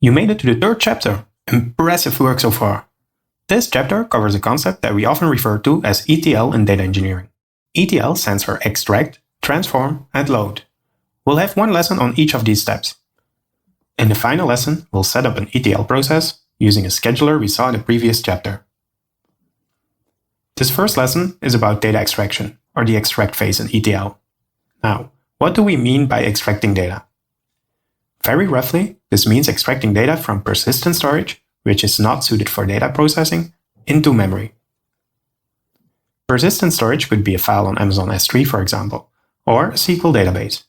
You made it to the third chapter. Impressive work so far. This chapter covers a concept that we often refer to as ETL in data engineering. ETL stands for extract, transform, and load. We'll have one lesson on each of these steps. In the final lesson, we'll set up an ETL process using a scheduler we saw in the previous chapter. This first lesson is about data extraction, or the extract phase in ETL. Now, what do we mean by extracting data? Very roughly, this means extracting data from persistent storage, which is not suited for data processing, into memory. Persistent storage could be a file on Amazon S3, for example, or a SQL database.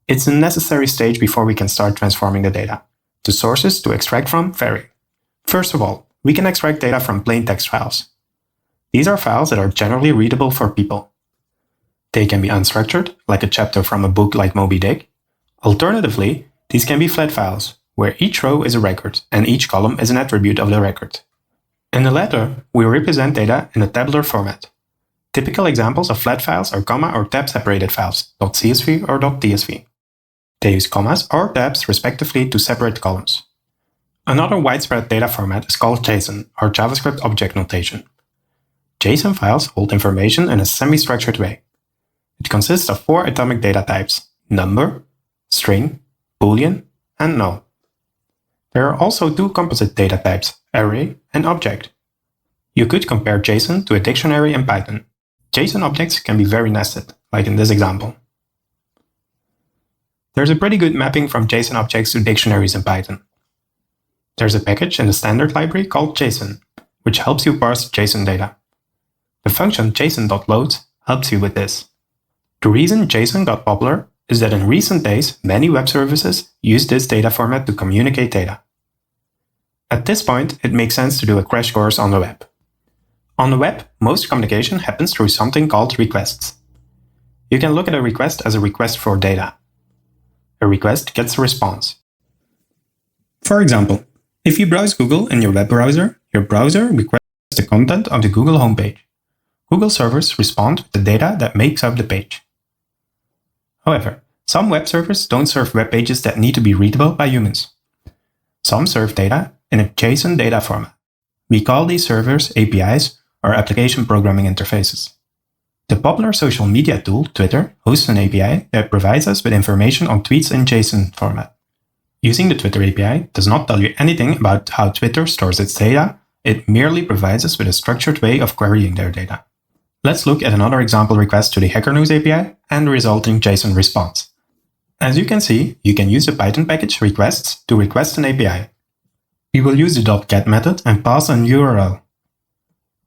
It's a necessary stage before we can start transforming the data. The sources to extract from vary. First of all, we can extract data from plain text files. These are files that are generally readable for people. They can be unstructured, like a chapter from a book like Moby Dick. Alternatively, these can be flat files, where each row is a record and each column is an attribute of the record. In the latter, we represent data in a tabular format. Typical examples of flat files are comma or tab separated files, .csv or .tsv. They use commas or tabs respectively to separate columns. Another widespread data format is called JSON, or JavaScript Object Notation. JSON files hold information in a semi-structured way. It consists of 4 atomic data types: number, string, boolean, and null. There are also 2 composite data types, array and object. You could compare JSON to a dictionary in Python. JSON objects can be very nested, like in this example. There's a pretty good mapping from JSON objects to dictionaries in Python. There's a package in the standard library called JSON, which helps you parse JSON data. The function json.load helps you with this. The reason JSON got popular is that in recent days, many web services use this data format to communicate data. At this point, it makes sense to do a crash course on the web. On the web, most communication happens through something called requests. You can look at a request as a request for data. A request gets a response. For example, if you browse Google in your web browser, your browser requests the content of the Google homepage. Google servers respond with the data that makes up the page. However, some web servers don't serve web pages that need to be readable by humans. Some serve data in a JSON data format. We call these servers APIs, or application programming interfaces. The popular social media tool, Twitter, hosts an API that provides us with information on tweets in JSON format. Using the Twitter API does not tell you anything about how Twitter stores its data, it merely provides us with a structured way of querying their data. Let's look at another example request to the Hacker News API and the resulting JSON response. As you can see, you can use the Python package requests to request an API. We will use the .get method and pass an URL.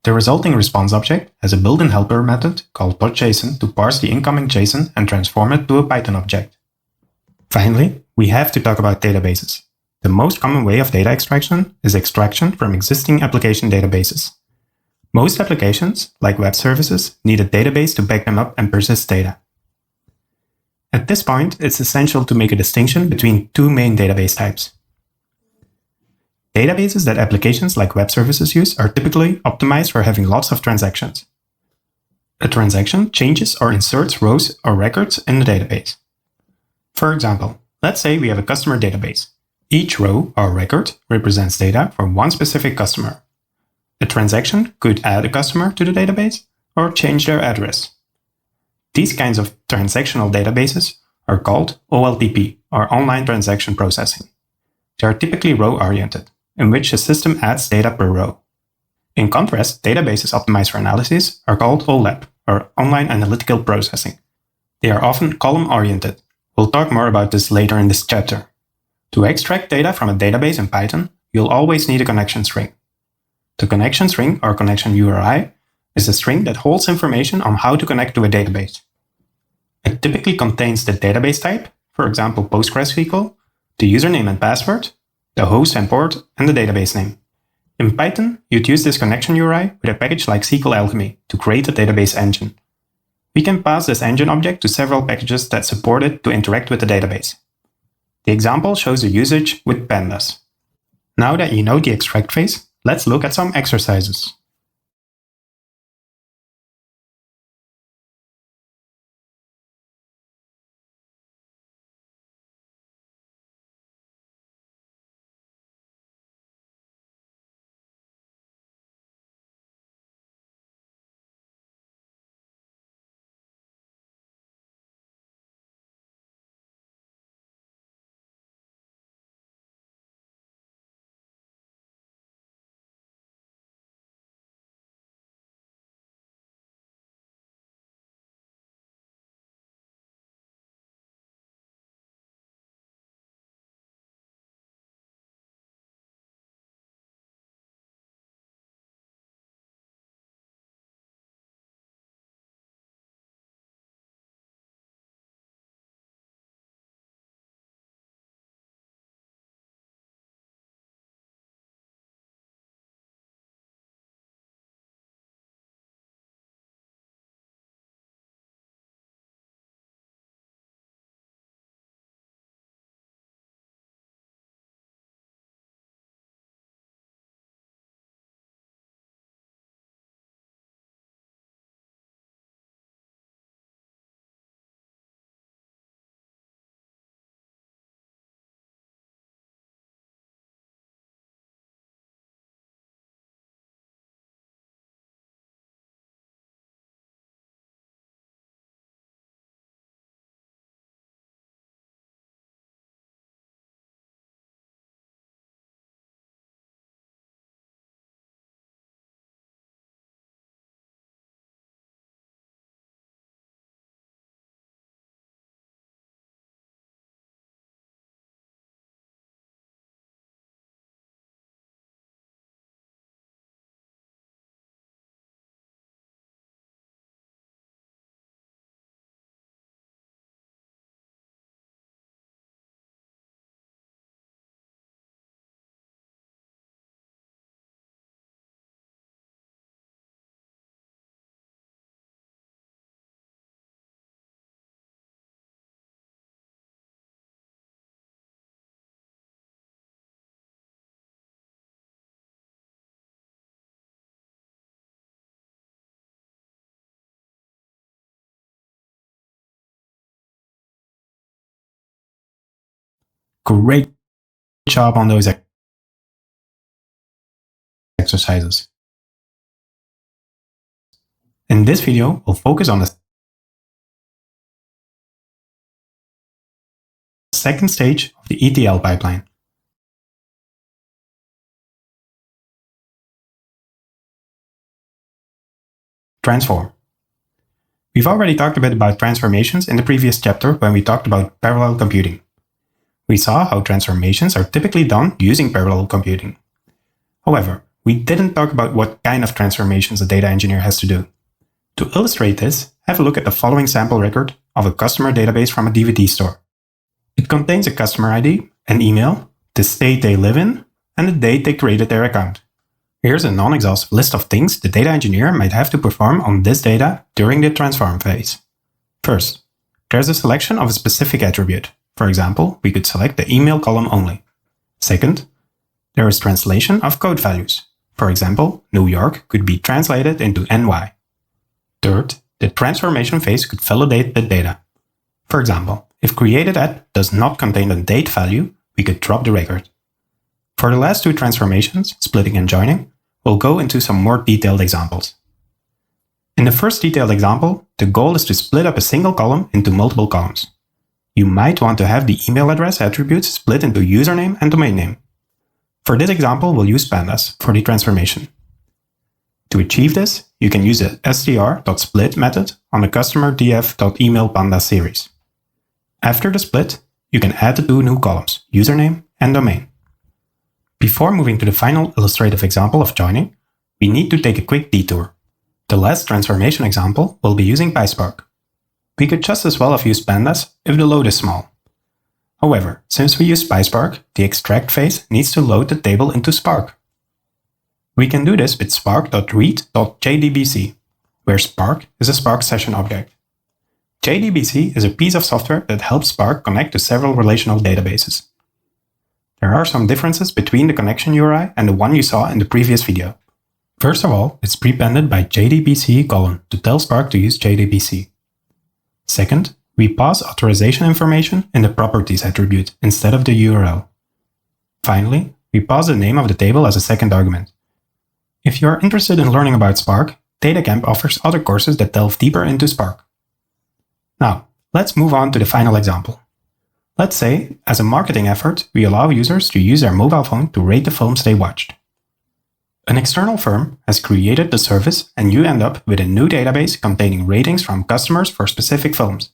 The resulting response object has a built-in helper method called .json to parse the incoming JSON and transform it to a Python object. Finally, we have to talk about databases. The most common way of data extraction is extraction from existing application databases. Most applications, like web services, need a database to back them up and persist data. At this point, it's essential to make a distinction between 2 main database types. Databases that applications like web services use are typically optimized for having lots of transactions. A transaction changes or inserts rows or records in the database. For example, let's say we have a customer database. Each row or record represents data for one specific customer. A transaction could add a customer to the database or change their address. These kinds of transactional databases are called OLTP, or online transaction processing. They are typically row-oriented, in which the system adds data per row. In contrast, databases optimized for analysis are called OLAP, or online analytical processing. They are often column-oriented. We'll talk more about this later in this chapter. To extract data from a database in Python, you'll always need a connection string. The connection string, or connection URI, is a string that holds information on how to connect to a database. It typically contains the database type, for example PostgreSQL, the username and password, the host and port, and the database name. In Python, you'd use this connection URI with a package like SQL Alchemy to create a database engine. We can pass this engine object to several packages that support it to interact with the database. The example shows the usage with pandas. Now that you know the extract phase, let's look at some exercises. Great job on those exercises. In this video, we'll focus on the second stage of the ETL pipeline. Transform. We've already talked a bit about transformations in the previous chapter when we talked about parallel computing. We saw how transformations are typically done using parallel computing. However, we didn't talk about what kind of transformations a data engineer has to do. To illustrate this, have a look at the following sample record of a customer database from a DVD store. It contains a customer ID, an email, the state they live in, and the date they created their account. Here's a non-exhaustive list of things the data engineer might have to perform on this data during the transform phase. First, there's a selection of a specific attribute. For example, we could select the email column only. Second, there is translation of code values. For example, New York could be translated into NY. Third, the transformation phase could validate the data. For example, if created at does not contain a date value, we could drop the record. For the last two transformations, splitting and joining, we'll go into some more detailed examples. In the first detailed example, the goal is to split up a single column into multiple columns. You might want to have the email address attributes split into username and domain name. For this example, we'll use pandas for the transformation. To achieve this, you can use the str.split method on the customer df.emailPandas series. After the split, you can add the two new columns, username and domain. Before moving to the final illustrative example of joining, we need to take a quick detour. The last transformation example will be using PySpark. We could just as well have used pandas if the load is small. However, since we use PySpark, the extract phase needs to load the table into Spark. We can do this with spark.read.jdbc, where Spark is a Spark session object. JDBC is a piece of software that helps Spark connect to several relational databases. There are some differences between the connection URI and the one you saw in the previous video. First of all, it's prepended by JDBC : to tell Spark to use JDBC. Second, we pass authorization information in the properties attribute instead of the URL. Finally, we pass the name of the table as a second argument. If you are interested in learning about Spark, DataCamp offers other courses that delve deeper into Spark. Now, let's move on to the final example. Let's say, as a marketing effort, we allow users to use their mobile phone to rate the films they watched. An external firm has created the service and you end up with a new database containing ratings from customers for specific films.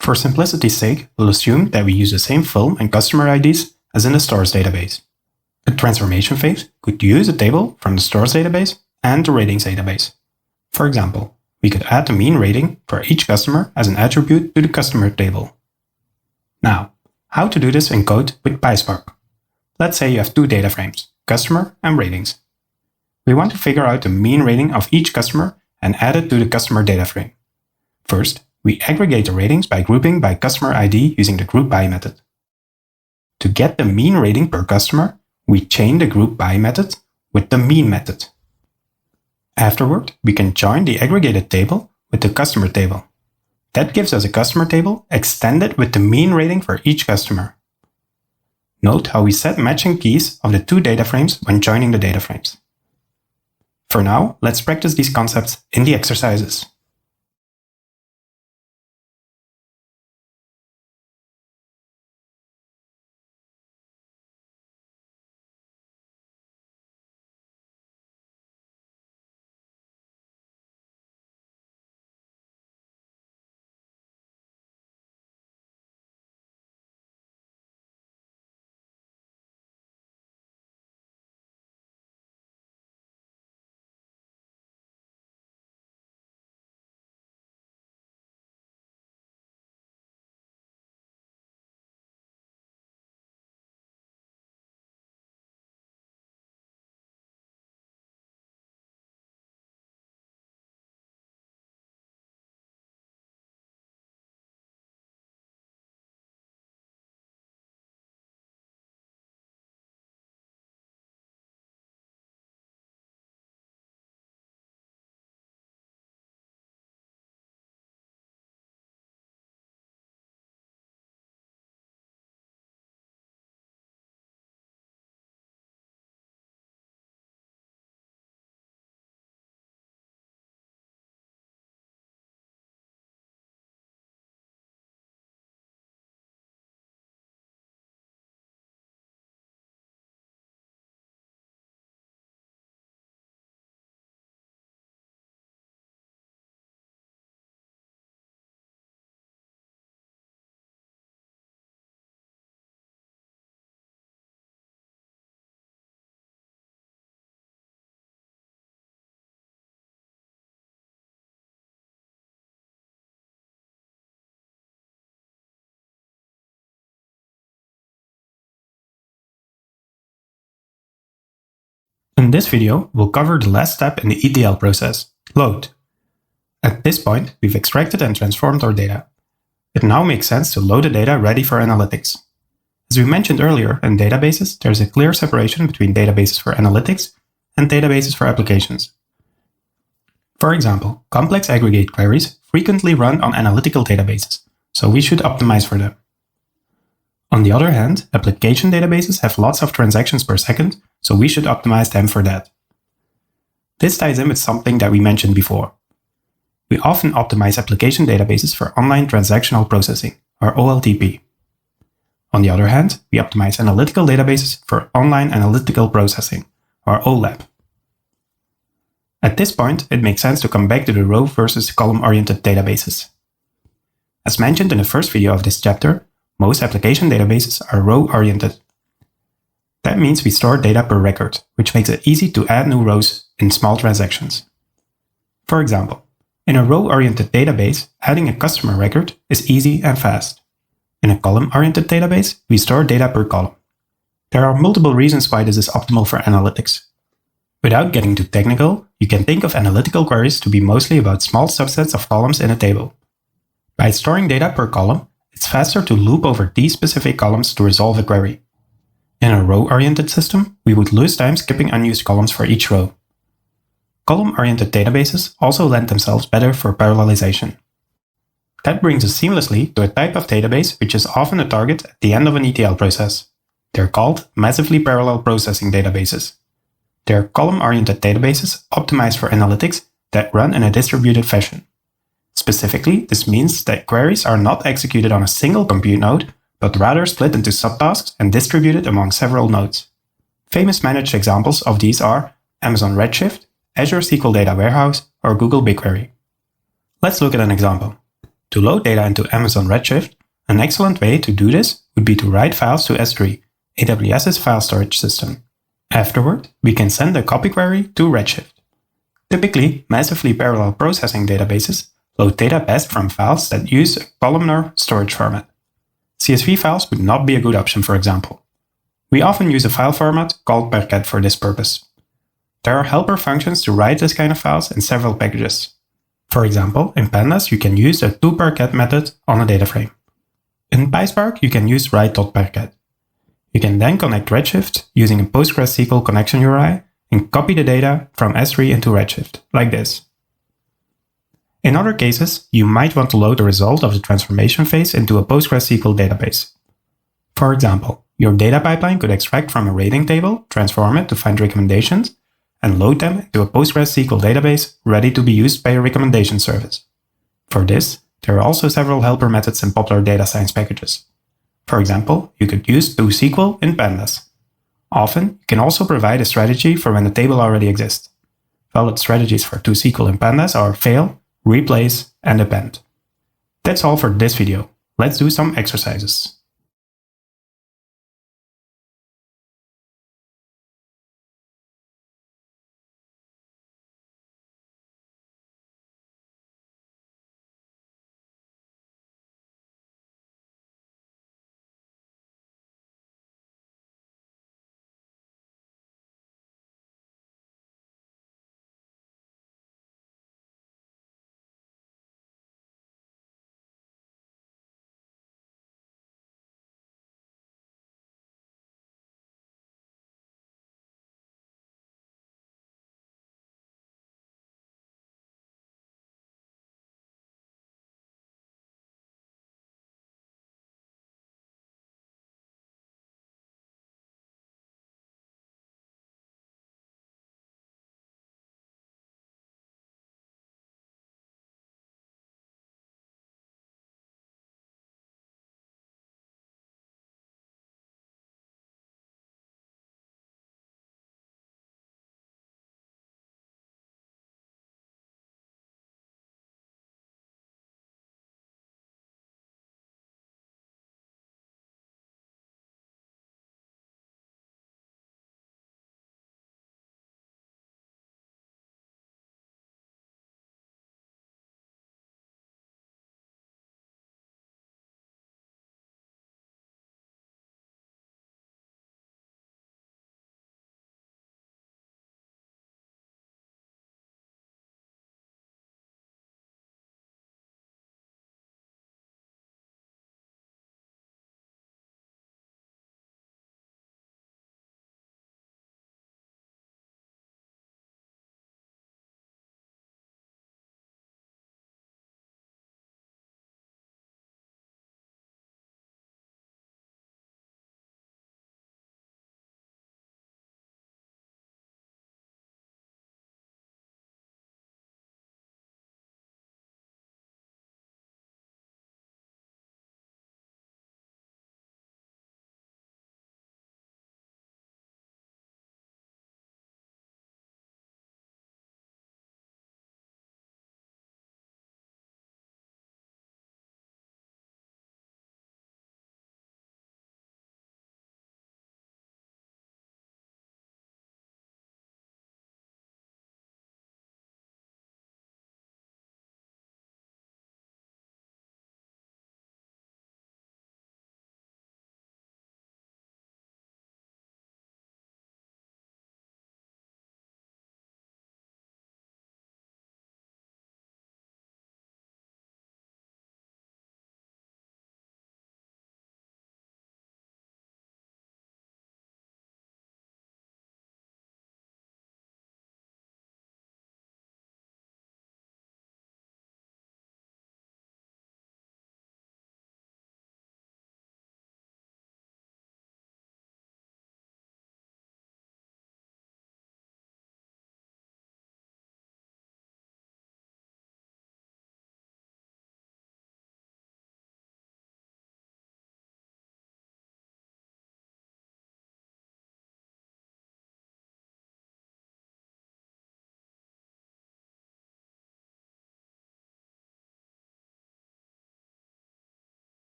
For simplicity's sake, we'll assume that we use the same film and customer IDs as in the stores database. A transformation phase could use a table from the stores database and the ratings database. For example, we could add the mean rating for each customer as an attribute to the customer table. Now, how to do this in code with PySpark? Let's say you have two data frames, customer and ratings. We want to figure out the mean rating of each customer and add it to the customer data frame. First, we aggregate the ratings by grouping by customer ID using the group by method. To get the mean rating per customer, we chain the group by method with the mean method. Afterward, we can join the aggregated table with the customer table. That gives us a customer table extended with the mean rating for each customer. Note how we set matching keys of the two data frames when joining the data frames. For now, let's practice these concepts in the exercises. In this video, we'll cover the last step in the ETL process, load. At this point, we've extracted and transformed our data. It now makes sense to load the data ready for analytics. As we mentioned earlier, in databases, there's a clear separation between databases for analytics and databases for applications. For example, complex aggregate queries frequently run on analytical databases, so we should optimize for them. On the other hand, application databases have lots of transactions per second, so we should optimize them for that. This ties in with something that we mentioned before. We often optimize application databases for online transactional processing, or OLTP. On the other hand, we optimize analytical databases for online analytical processing, or OLAP. At this point, it makes sense to come back to the row versus column-oriented databases. As mentioned in the first video of this chapter, most application databases are row-oriented. That means we store data per record, which makes it easy to add new rows in small transactions. For example, in a row-oriented database, adding a customer record is easy and fast. In a column-oriented database, we store data per column. There are multiple reasons why this is optimal for analytics. Without getting too technical, you can think of analytical queries to be mostly about small subsets of columns in a table. By storing data per column, it's faster to loop over these specific columns to resolve a query. In a row-oriented system, we would lose time skipping unused columns for each row. Column-oriented databases also lend themselves better for parallelization. That brings us seamlessly to a type of database which is often a target at the end of an ETL process. They're called massively parallel processing databases. They're column-oriented databases optimized for analytics that run in a distributed fashion. Specifically, this means that queries are not executed on a single compute node, but rather split into subtasks and distributed among several nodes. Famous managed examples of these are Amazon Redshift, Azure SQL Data Warehouse, or Google BigQuery. Let's look at an example. To load data into Amazon Redshift, an excellent way to do this would be to write files to S3, AWS's file storage system. Afterward, we can send a copy query to Redshift. Typically, massively parallel processing databases load data best from files that use a columnar storage format. CSV files would not be a good option, for example. We often use a file format called Parquet for this purpose. There are helper functions to write this kind of files in several packages. For example, in Pandas you can use a toParquet method on a data frame. In PySpark you can use write.parquet. You can then connect Redshift using a PostgreSQL connection URI and copy the data from S3 into Redshift, like this. In other cases, you might want to load the result of the transformation phase into a PostgreSQL database. For example, your data pipeline could extract from a rating table, transform it to find recommendations, and load them into a PostgreSQL database ready to be used by a recommendation service. For this, there are also several helper methods in popular data science packages. For example, you could use toSQL in Pandas. Often, you can also provide a strategy for when the table already exists. Valid strategies for toSQL in Pandas are fail, replace, and append. That's all for this video. Let's do some exercises.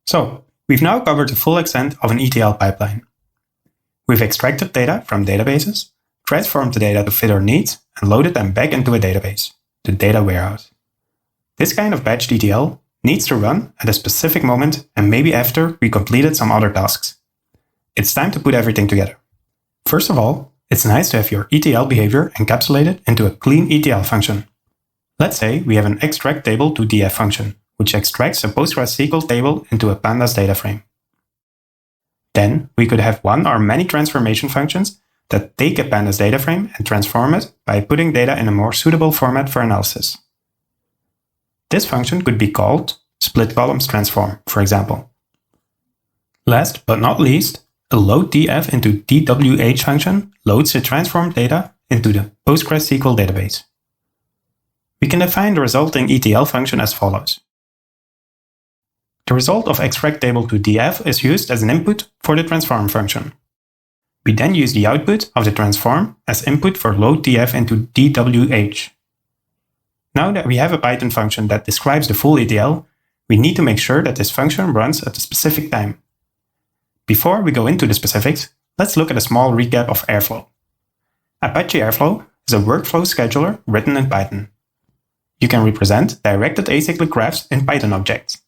So, we've now covered the full extent of an ETL pipeline. We've extracted data from databases, transformed the data to fit our needs, and loaded them back into a database, the data warehouse. This kind of batched ETL needs to run at a specific moment and maybe after we completed some other tasks. It's time to put everything together. First of all, it's nice to have your ETL behavior encapsulated into a clean ETL function. Let's say we have an extract table to df function, which extracts a PostgreSQL table into a pandas data frame. Then we could have one or many transformation functions that take a pandas data frame and transform it by putting data in a more suitable format for analysis. This function could be called split columns transform, for example. Last but not least, a load df into dwh function loads the transformed data into the PostgreSQL database. We can define the resulting ETL function as follows. The result of extract table to df is used as an input for the transform function. We then use the output of the transform as input for load df into dwh. Now that we have a Python function that describes the full ETL, we need to make sure that this function runs at a specific time. Before we go into the specifics, let's look at a small recap of Airflow. Apache Airflow is a workflow scheduler written in Python. You can represent directed acyclic graphs in Python objects.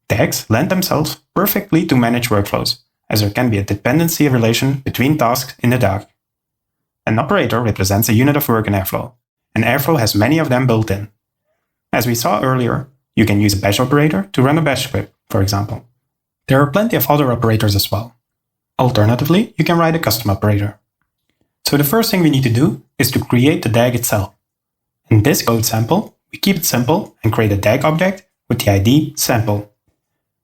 Tags lend themselves perfectly to manage workflows, as there can be a dependency relation between tasks in the DAG. An operator represents a unit of work in Airflow, and Airflow has many of them built in. As we saw earlier, you can use a bash operator to run a bash script, for example. There are plenty of other operators as well. Alternatively, you can write a custom operator. So the first thing we need to do is to create the DAG itself. In this code sample, we keep it simple and create a DAG object with the ID sample.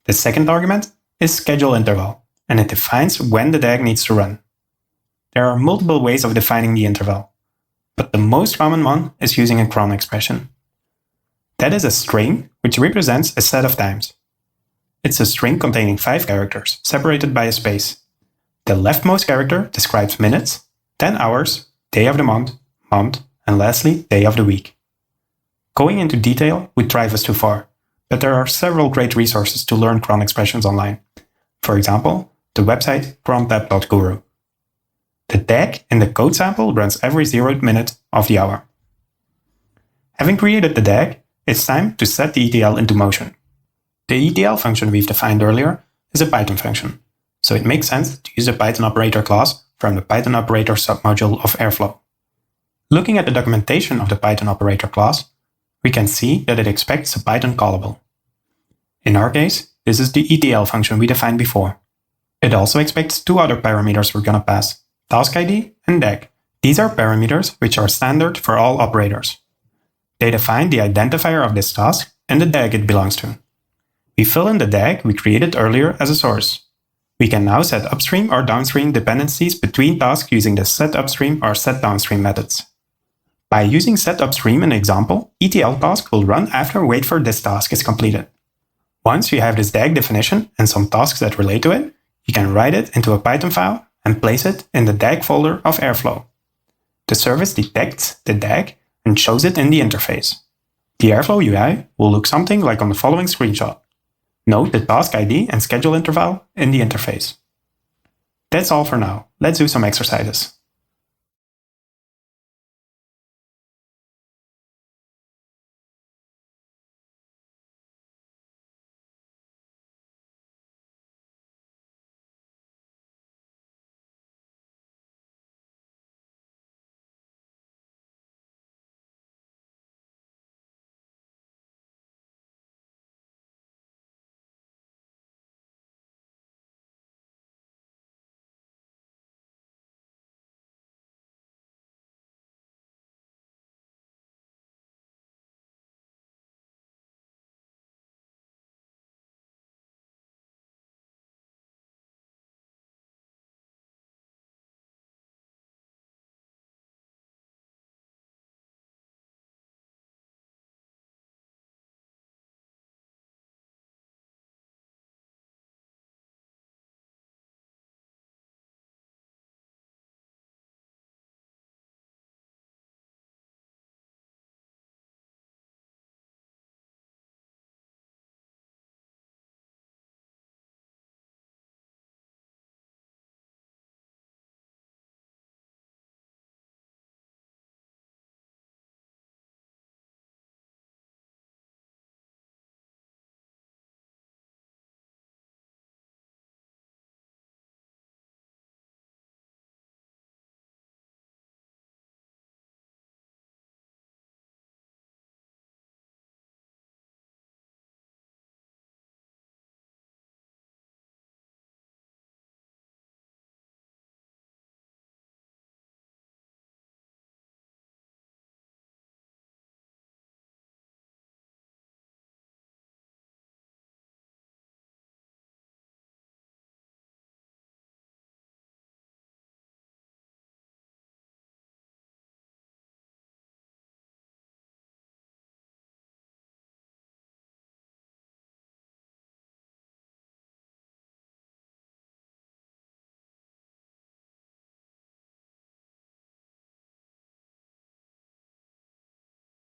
The second argument is schedule interval, and it defines when the DAG needs to run. There are multiple ways of defining the interval, but the most common one is using a cron expression. That is a string which represents a set of times. It's a string containing 5 characters, separated by a space. The leftmost character describes minutes, then hours, day of the month, and lastly, day of the week. Going into detail would drive us too far, but there are several great resources to learn cron expressions online. For example, the website crontab.guru. The DAG in the code sample runs every 0th minute of the hour. Having created the DAG, it's time to set the ETL into motion. The ETL function we've defined earlier is a Python function, so it makes sense to use the Python operator class from the Python operator submodule of Airflow. Looking at the documentation of the Python operator class, we can see that it expects a Python callable. In our case, this is the ETL function we defined before. It also expects 2 other parameters we're gonna pass, task ID and DAG. These are parameters which are standard for all operators. They define the identifier of this task and the DAG it belongs to. We fill in the DAG we created earlier as a source. We can now set upstream or downstream dependencies between tasks using the setUpstream or setDownstream methods. By using setUpstream in the example, ETL task will run after wait for this task is completed. Once you have this DAG definition and some tasks that relate to it, you can write it into a Python file and place it in the DAG folder of Airflow. The service detects the DAG and shows it in the interface. The Airflow UI will look something like on the following screenshot. Note the task ID and schedule interval in the interface. That's all for now. Let's do some exercises.